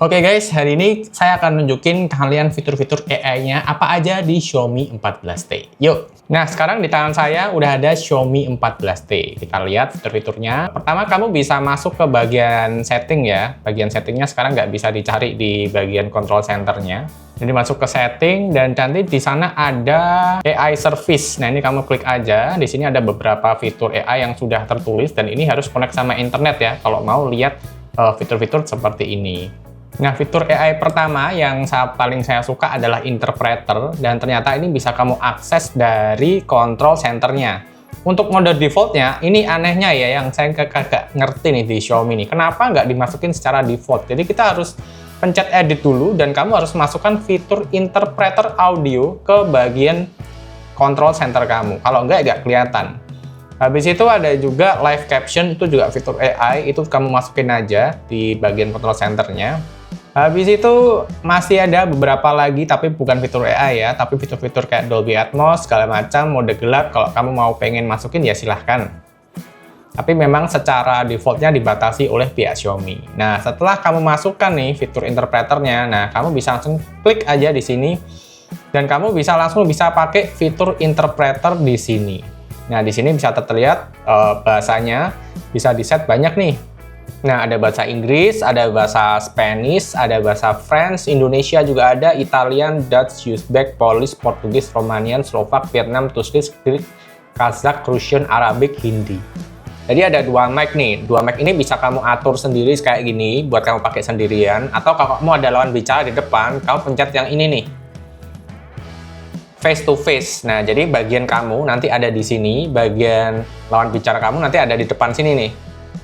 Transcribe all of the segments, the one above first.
Oke guys, hari ini saya akan nunjukin kalian fitur-fitur AI-nya apa aja di Xiaomi 14T. Yuk! Nah, sekarang di tangan saya udah ada Xiaomi 14T. Kita lihat fitur-fiturnya. Pertama, kamu bisa masuk ke bagian setting ya. Bagian settingnya sekarang nggak bisa dicari di bagian control center-nya. Jadi masuk ke setting dan nanti di sana ada AI service. Nah, ini kamu klik aja. Di sini ada beberapa fitur AI yang sudah tertulis dan ini harus connect sama internet ya kalau mau lihat fitur-fitur seperti ini. Nah, fitur AI pertama yang paling saya suka adalah interpreter dan ternyata ini bisa kamu akses dari control centernya. Untuk mode defaultnya, ini anehnya ya yang saya kagak ngerti nih di Xiaomi nih. Kenapa nggak dimasukin secara default? Jadi kita harus pencet edit dulu dan kamu harus masukkan fitur interpreter audio ke bagian control center kamu. Kalau nggak kelihatan. Habis itu ada juga live caption, itu juga fitur AI, itu kamu masukin aja di bagian control centernya. Habis itu masih ada beberapa lagi, tapi bukan fitur AI ya, tapi fitur-fitur kayak Dolby Atmos, segala macam, mode gelap, kalau kamu mau pengen masukin ya silahkan. Tapi memang secara defaultnya dibatasi oleh pihak Xiaomi. Nah, setelah kamu masukkan nih fitur interpreternya, nah kamu bisa langsung klik aja di sini, dan kamu bisa langsung pakai fitur interpreter di sini. Nah, di sini bisa terlihat bahasanya, bisa di-set banyak nih. Nah, ada bahasa Inggris, ada bahasa Spanish, ada bahasa French, Indonesia juga ada, Italian, Dutch, Uzbek, Polish, Portugis, Romanian, Slovak, Vietnam, Turkish, Greek, Kazakh, Russian, Arabic, Hindi. Jadi ada dua mic nih. Dua mic ini bisa kamu atur sendiri kayak gini, buat kamu pakai sendirian. Atau kalau kamu ada lawan bicara di depan, kamu pencet yang ini nih. Face to face. Nah, jadi bagian kamu nanti ada di sini, bagian lawan bicara kamu nanti ada di depan sini nih.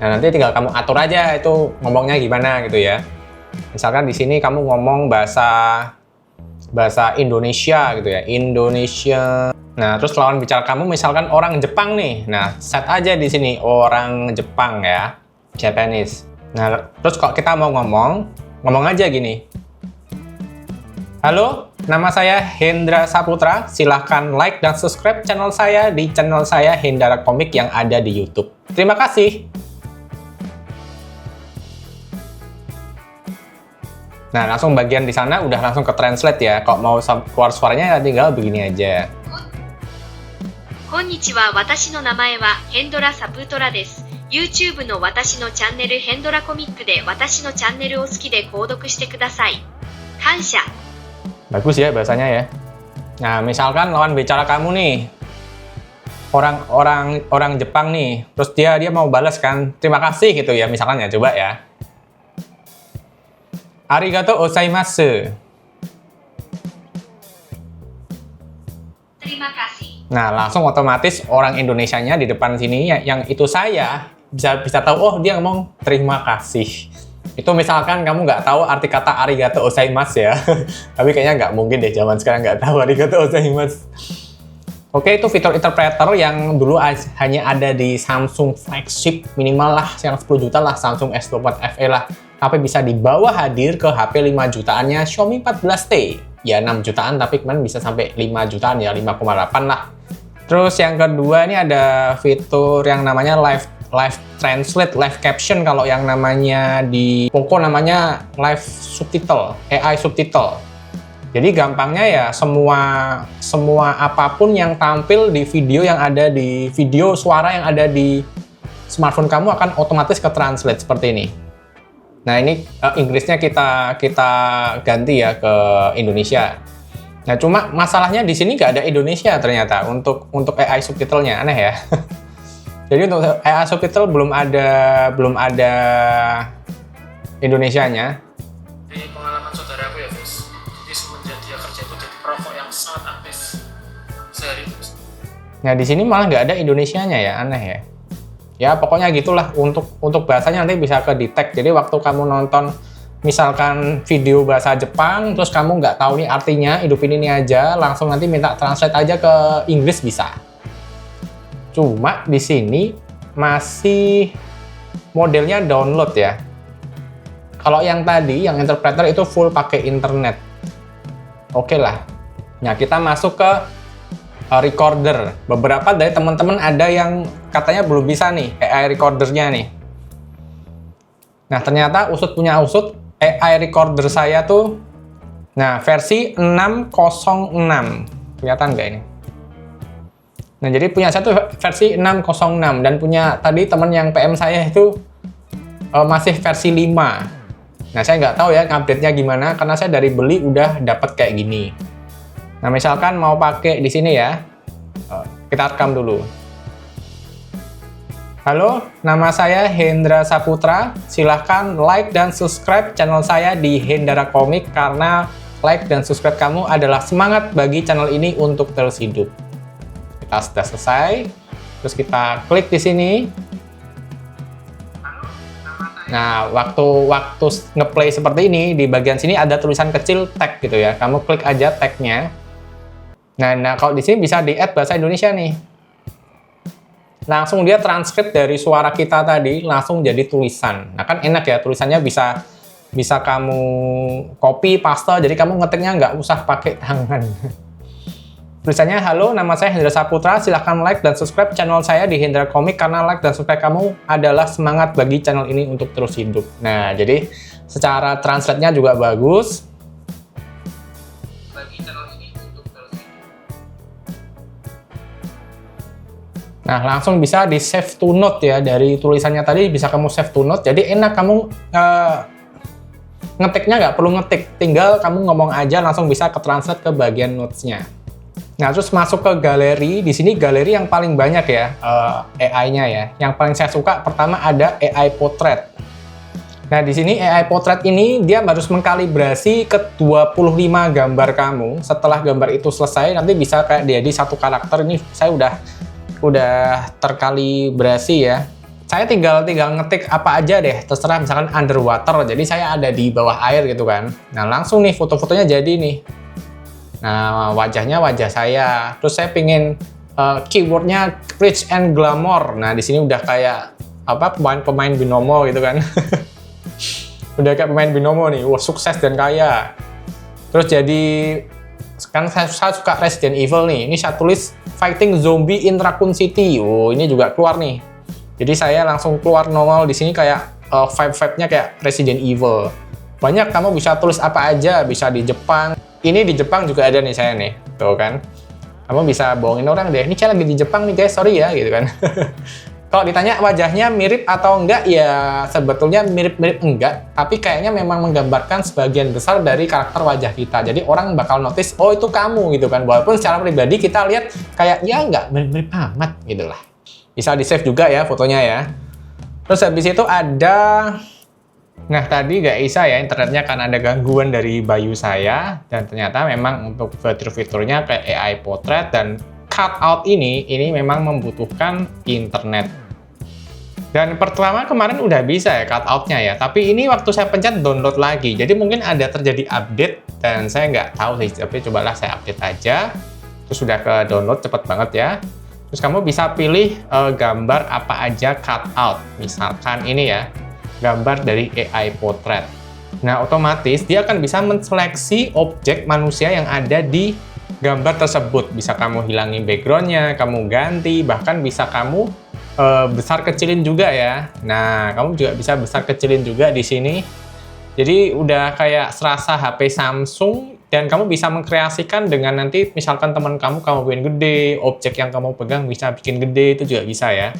Nah, nanti tinggal kamu atur aja itu ngomongnya gimana gitu ya. Misalkan di sini kamu ngomong bahasa Indonesia gitu ya, Indonesia. Nah, terus lawan bicara kamu misalkan orang Jepang nih. Nah, set aja di sini orang Jepang ya, Japanese. Nah, terus kalau kita mau ngomong aja gini. Halo, nama saya Hendra Saputra. Silahkan like dan subscribe channel saya di channel saya Hendra Komik yang ada di YouTube. Terima kasih. Nah, langsung bagian di sana udah langsung ke translate ya. Kalau mau keluar suaranya tinggal begini aja. Konnichiwa, watashi no namae wa Hendra Saputra desu. YouTube の私のチャンネルヘンドラコミックで私のチャンネルを好きで購読してください。感謝。Bagus ya bahasanya ya. Nah, misalkan lawan bicara kamu nih. Orang Jepang nih. Terus dia mau balas kan, terima kasih gitu ya misalkan ya, coba ya. Arigatou gozaimasu. Terima kasih. Nah, langsung otomatis orang Indonesianya di depan sini yang itu saya bisa tahu, oh dia ngomong terima kasih. Itu misalkan kamu nggak tahu arti kata arigatou gozaimasu ya. Tapi kayaknya nggak mungkin deh zaman sekarang nggak tahu arigatou gozaimasu. Oke, itu fitur interpreter yang dulu hanya ada di Samsung flagship minimal lah, yang 10 juta lah, Samsung S24 FE lah. Tapi bisa dibawa hadir ke HP 5 jutaannya Xiaomi 14T. Ya 6 jutaan, tapi kemarin bisa sampai 5 jutaan ya, 5,8 lah. Terus yang kedua ini ada fitur yang namanya live translate, live caption. Kalau yang namanya di Poco namanya live subtitle, AI subtitle. Jadi gampangnya ya semua apapun yang tampil di video suara yang ada di smartphone kamu akan otomatis ke translate seperti ini. Nah, ini Inggrisnya kita ganti ya ke Indonesia. Nah, cuma masalahnya di sini nggak ada Indonesia ternyata untuk AI subtitlenya, aneh ya. Jadi untuk AI subtitle belum ada Indonesianya. Dari pengalaman saudaraku ya, Fis. Jadi semenjak dia kerja itu jadi perokok yang sangat aktif sehari itu. Nah, di sini malah nggak ada Indonesianya ya, aneh ya. Ya, pokoknya gitulah. Untuk bahasanya nanti bisa ke detect. Jadi waktu kamu nonton misalkan video bahasa Jepang, terus kamu nggak tahu nih artinya, hidupin ini aja, langsung nanti minta translate aja ke Inggris bisa. Cuma di sini masih modelnya download ya. Kalau yang tadi, yang interpreter itu full pakai internet. Oke lah. Nah, kita masuk ke recorder. Beberapa dari teman-teman ada yang katanya belum bisa nih AI recordernya nih. Nah, ternyata usut punya usut, AI recorder saya tuh, nah versi 606. Kelihatan nggak ini? Nah, jadi punya saya tuh versi 606 dan punya tadi temen yang PM saya itu masih versi 5. Nah, saya nggak tahu ya update-nya gimana karena saya dari beli udah dapat kayak gini. Nah, misalkan mau pakai di sini ya, kita rekam dulu. Halo, nama saya Hendra Saputra. Silahkan like dan subscribe channel saya di Hendra Komik karena like dan subscribe kamu adalah semangat bagi channel ini untuk terus hidup. Kita sudah selesai. Terus kita klik di sini. Nah, waktu ngeplay seperti ini, di bagian sini ada tulisan kecil tag gitu ya. Kamu klik aja tagnya. Nah, kalau di sini bisa di-add bahasa Indonesia nih. Langsung dia transkrip dari suara kita tadi langsung jadi tulisan. Nah, kan enak ya, tulisannya bisa kamu copy paste, jadi kamu ngetiknya nggak usah pakai tangan. Tulisannya, halo, nama saya Hendra Saputra, silahkan like dan subscribe channel saya di Hendra Komik karena like dan subscribe kamu adalah semangat bagi channel ini untuk terus hidup. Nah, jadi secara translate-nya juga bagus. Bagi channel ini untuk terus hidup. Nah, langsung bisa di save to note ya, dari tulisannya tadi bisa kamu save to note, jadi enak kamu ngetiknya nggak perlu ngetik, tinggal kamu ngomong aja langsung bisa ke-translate ke bagian notes-nya. Nah, terus masuk ke galeri. Di sini galeri yang paling banyak ya AI-nya ya. Yang paling saya suka pertama ada AI Portrait. Nah, di sini AI Portrait ini dia harus mengkalibrasi ke 25 gambar kamu. Setelah gambar itu selesai, nanti bisa kayak jadi satu karakter. Ini saya udah terkalibrasi ya. Saya tinggal ngetik apa aja deh, terserah, misalkan underwater, jadi saya ada di bawah air gitu kan. Nah, langsung nih foto-fotonya jadi nih. Nah, wajahnya wajah saya. Terus saya pingin keywordnya rich and glamour. Nah, di sini udah kayak apa, pemain binomo gitu kan. Udah kayak pemain binomo nih, wah sukses dan kaya. Terus jadi, kan saya suka Resident Evil nih. Ini saya tulis fighting zombie in Raccoon City. Oh, ini juga keluar nih. Jadi saya langsung keluar nongol di sini kayak vibe-nya kayak Resident Evil. Banyak, kamu bisa tulis apa aja, bisa di Jepang. Ini di Jepang juga ada nih saya nih, tuh kan. Kamu bisa bohongin orang deh, ini saya lagi di Jepang nih guys, sorry ya, gitu kan. Kalau ditanya wajahnya mirip atau enggak, ya sebetulnya mirip-mirip enggak, tapi kayaknya memang menggambarkan sebagian besar dari karakter wajah kita. Jadi orang bakal notice, oh itu kamu gitu kan. Walaupun secara pribadi kita lihat kayak ya enggak mirip-mirip amat gitu lah. Bisa di-save juga ya fotonya ya. Terus habis itu ada, nah tadi nggak bisa ya internetnya karena ada gangguan dari Bayu saya, dan ternyata memang untuk fitur-fiturnya kayak AI Portrait dan cutout ini memang membutuhkan internet. Dan pertama kemarin udah bisa ya cutoutnya ya, tapi ini waktu saya pencet download lagi, jadi mungkin ada terjadi update dan saya nggak tahu sih, tapi cobalah saya update aja. Terus sudah ke download cepet banget ya. Terus kamu bisa pilih gambar apa aja cutout, misalkan ini ya, gambar dari AI Portrait. Nah, otomatis dia akan bisa menseleksi objek manusia yang ada di gambar tersebut. Bisa kamu hilangin backgroundnya, kamu ganti, bahkan bisa kamu besar kecilin juga ya. Nah, kamu juga bisa besar kecilin juga di sini. Jadi udah kayak serasa HP Samsung, dan kamu bisa mengkreasikan dengan nanti misalkan teman kamu pengen gede, objek yang kamu pegang bisa bikin gede, itu juga bisa ya.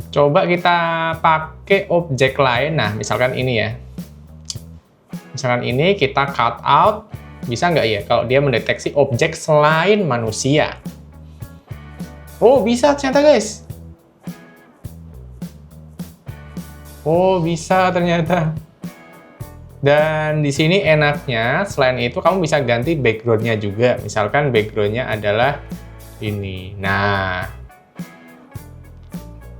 Coba kita pakai objek lain. Nah, misalkan ini ya. Misalkan ini kita cut out. Bisa nggak ya kalau dia mendeteksi objek selain manusia? Oh, bisa ternyata guys. Oh, bisa ternyata. Dan di sini enaknya, selain itu kamu bisa ganti background-nya juga. Misalkan background-nya adalah ini. Nah,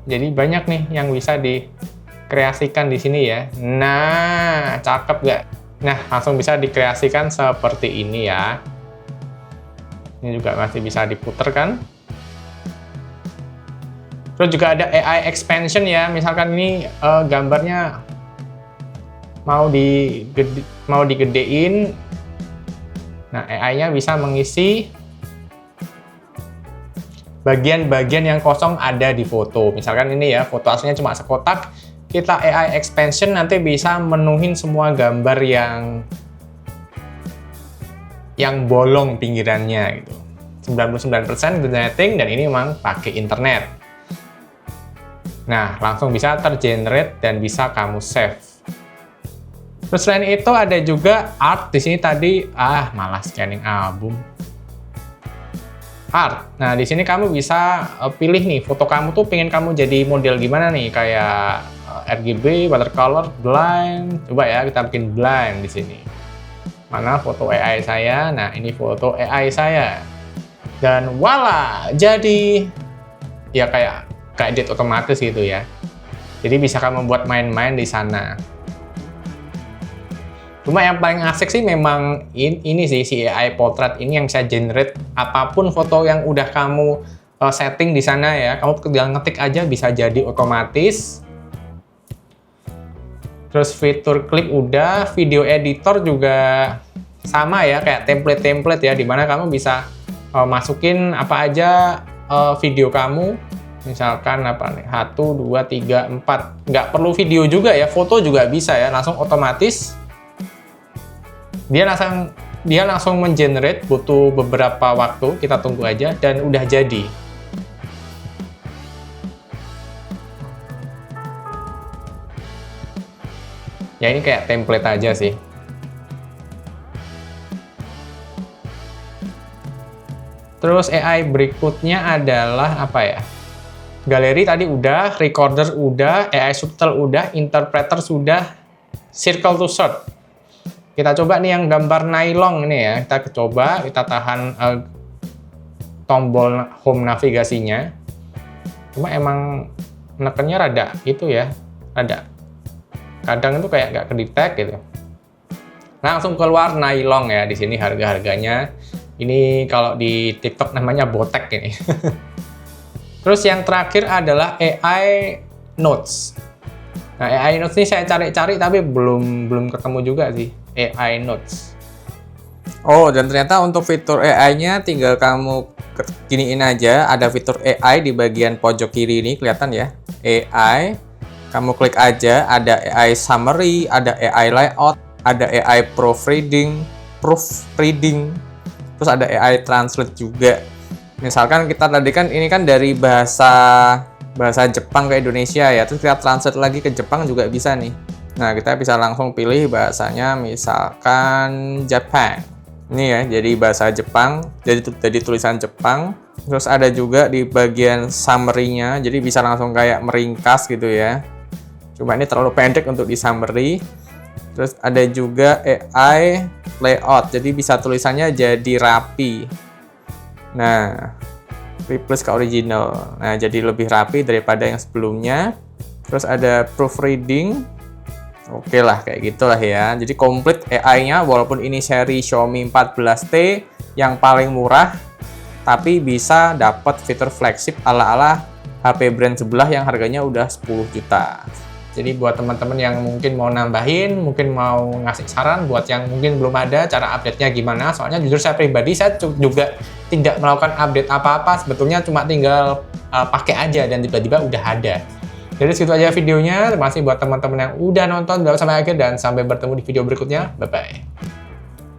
jadi banyak nih yang bisa dikreasikan di sini ya. Nah, cakep nggak? Nah, langsung bisa dikreasikan seperti ini ya. Ini juga masih bisa diputer kan? Terus juga ada AI expansion ya. Misalkan ini gambarnya mau digedein. Nah, AI-nya bisa mengisi bagian-bagian yang kosong ada di foto. Misalkan ini ya, foto aslinya cuma sekotak, kita AI expansion nanti bisa menuhin semua gambar yang bolong pinggirannya gitu. 99% generating, dan ini memang pakai internet. Nah, langsung bisa tergenerate dan bisa kamu save. Terus selain itu ada juga art. Di sini tadi malas scanning album. Art. Nah, di sini kamu bisa pilih nih foto kamu tuh pengen kamu jadi model gimana nih, kayak RGB, watercolor, blind. Coba ya kita bikin blind di sini. Mana foto AI saya? Nah, ini foto AI saya. Dan voila, jadi ya kayak edit otomatis gitu ya. Jadi bisa kamu buat main-main di sana. Cuma yang paling asik sih memang ini sih, si AI portrait ini yang bisa generate apapun foto yang udah kamu setting di sana ya. Kamu tinggal ngetik aja bisa jadi otomatis. Terus fitur klip udah, video editor juga sama ya, kayak template-template ya, dimana kamu bisa masukin apa aja video kamu, misalkan apa nih, 1, 2, 3, 4, nggak perlu video juga ya, foto juga bisa ya, langsung otomatis dia langsung mengenerate, butuh beberapa waktu, kita tunggu aja dan udah jadi. Ya ini kayak template aja sih. Terus AI berikutnya adalah apa ya? Galeri tadi udah, recorder udah, AI subtitle udah, interpreter sudah, circle to short. Kita coba nih yang gambar nylon ini ya. Kita coba, kita tahan tombol home navigasinya. Cuma emang nekennya rada itu ya, rada. Kadang itu kayak nggak kedetek gitu. Langsung keluar nylon ya. Di sini harga-harganya. Ini kalau di TikTok namanya botek ini. Terus yang terakhir adalah AI Notes. Nah, AI Notes ini saya cari-cari tapi belum ketemu juga sih, AI Notes. Oh, dan ternyata untuk fitur AI-nya tinggal kamu giniin aja. Ada fitur AI di bagian pojok kiri ini, kelihatan ya. AI, kamu klik aja, ada AI Summary, ada AI Layout, ada AI Proofreading, terus ada AI Translate juga. Misalkan kita tadi kan ini kan dari bahasa Jepang ke Indonesia ya, terus kita translate lagi ke Jepang juga bisa nih. Nah, kita bisa langsung pilih bahasanya, misalkan Jepang. Ini ya, jadi bahasa Jepang, jadi tulisan Jepang. Terus ada juga di bagian summary-nya, jadi bisa langsung kayak meringkas gitu ya. Cuma ini terlalu pendek untuk di summary. Terus ada juga AI layout, jadi bisa tulisannya jadi rapi. Nah, replace ke original. Nah, jadi lebih rapi daripada yang sebelumnya. Terus ada proofreading. Oke lah, kayak gitulah ya. Jadi komplit AI-nya, walaupun ini seri Xiaomi 14T yang paling murah, tapi bisa dapat fitur flagship ala-ala HP brand sebelah yang harganya udah 10 juta. Jadi buat teman-teman yang mungkin mau nambahin, mungkin mau ngasih saran buat yang mungkin belum ada cara update-nya gimana. Soalnya jujur saya pribadi, saya juga tidak melakukan update apa-apa. Sebetulnya cuma tinggal pakai aja dan tiba-tiba udah ada. Jadi segitu aja videonya. Terima kasih buat teman-teman yang udah nonton sampai akhir dan sampai bertemu di video berikutnya. Bye-bye.